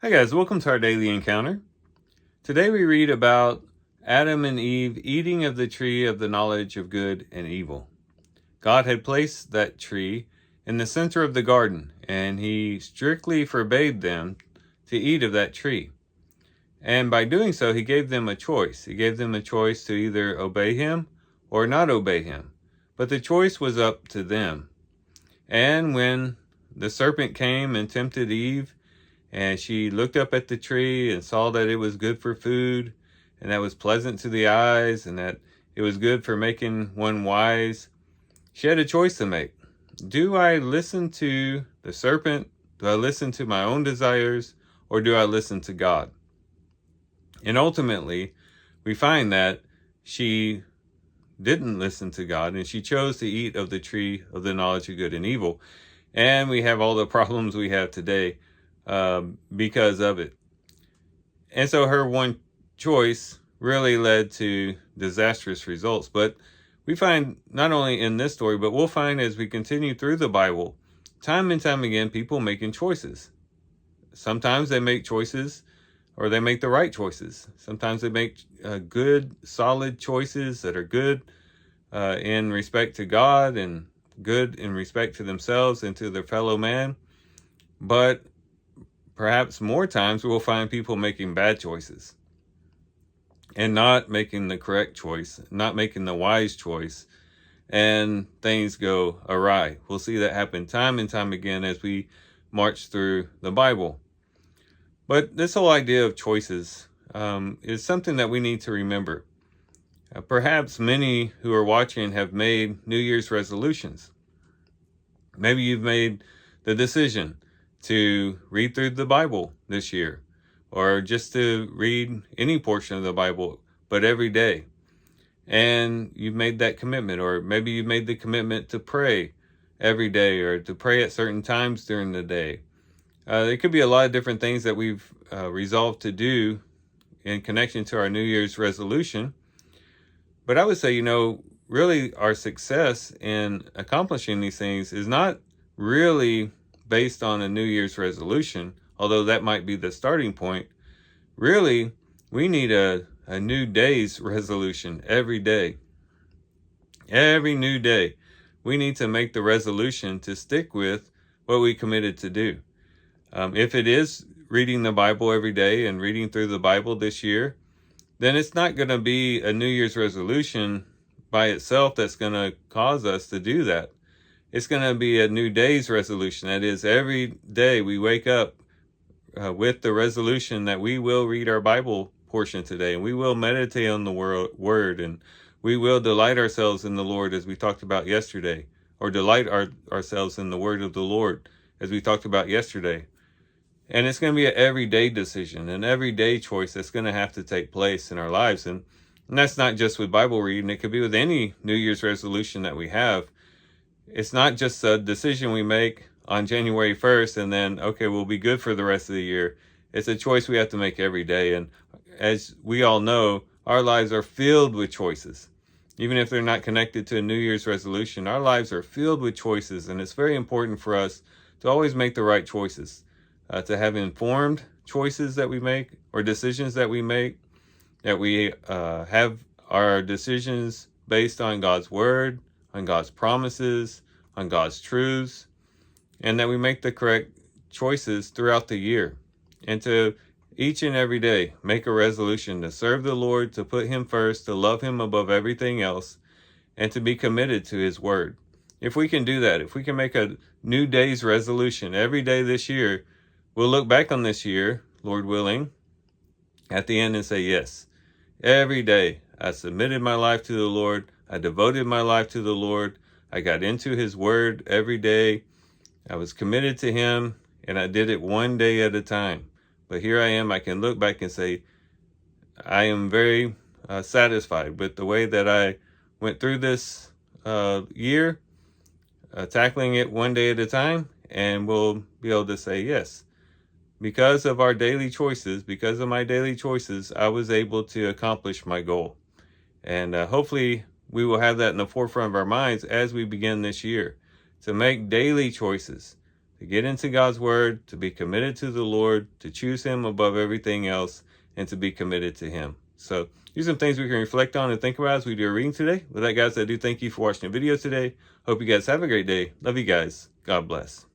Hi guys, welcome to our daily encounter. Today we read about Adam and Eve eating of the tree of the knowledge of good and evil. God had placed that tree in the center of the garden, and he strictly forbade them to eat of that tree. And by doing so, he gave them a choice. He gave them a choice to either obey him or not obey him. But the choice was up to them. And when the serpent came and tempted Eve, and she looked up at the tree and saw that it was good for food, and that was pleasant to the eyes, and that it was good for making one wise. She had a choice to make. Do I listen to the serpent? Do I listen to my own desires? Or do I listen to God? And ultimately, we find that she didn't listen to God, and she chose to eat of the tree of the knowledge of good and evil. And we have all the problems we have today because of it. And so her one choice really led to disastrous results. But we find not only in this story, but we'll find as we continue through the Bible, time and time again, people making choices. Sometimes they make choices, or they make the right choices. Sometimes they make good, solid choices that are good in respect to God and good in respect to themselves and to their fellow man. But perhaps more times we'll find people making bad choices and not making the correct choice, not making the wise choice, and things go awry. We'll see that happen time and time again as we march through the Bible. But this whole idea of choices is something that we need to remember. Perhaps many who are watching have made New Year's resolutions. Maybe you've made the decision to read through the Bible this year, or just to read any portion of the Bible, but every day. And you've made that commitment, or maybe you've made the commitment to pray every day, or to pray at certain times during the day. There could be a lot of different things that we've resolved to do in connection to our New Year's resolution. But I would say, really our success in accomplishing these things is not really based on a New Year's resolution, although that might be the starting point. Really, we need a new day's resolution every day. Every new day, we need to make the resolution to stick with what we committed to do. If it is reading the Bible every day and reading through the Bible this year, then it's not going to be a New Year's resolution by itself that's going to cause us to do that. It's going to be a new day's resolution. That is, every day we wake up with the resolution that we will read our Bible portion today, and we will meditate on the word, and we will delight ourselves in the Lord, as we talked about yesterday, or delight ourselves in the word of the Lord, as we talked about yesterday. And it's going to be an everyday decision, an everyday choice that's going to have to take place in our lives. And that's not just with Bible reading. It could be with any New Year's resolution that we have. It's not just a decision we make on January 1st and then, okay, we'll be good for the rest of the year. It's a choice we have to make every day. And as we all know, our lives are filled with choices. Even if they're not connected to a New Year's resolution, our lives are filled with choices. And it's very important for us to always make the right choices, to have informed choices that we make, or decisions that we make, that we have our decisions based on God's word, on God's promises, on God's truths, and that we make the correct choices throughout the year. And to each and every day make a resolution to serve the Lord, to put him first, to love him above everything else, and to be committed to his word. If we can do that, if we can make a new day's resolution every day this year, we'll look back on this year, Lord willing, at the end and say, yes, every day I submitted my life to the Lord. I devoted my life to the Lord. I got into his word every day. I was committed to him, and I did it one day at a time. But here I am. I can look back and say, I am very satisfied with the way that I went through this year, tackling it one day at a time, and we'll be able to say, yes, because of our daily choices, because of my daily choices, I was able to accomplish my goal. And hopefully we will have that in the forefront of our minds as we begin this year, to make daily choices, to get into God's word, to be committed to the Lord, to choose him above everything else, and to be committed to him. So these are some things we can reflect on and think about as we do our reading today. With that, guys, I do thank you for watching the video today. Hope you guys have a great day. Love you guys. God bless.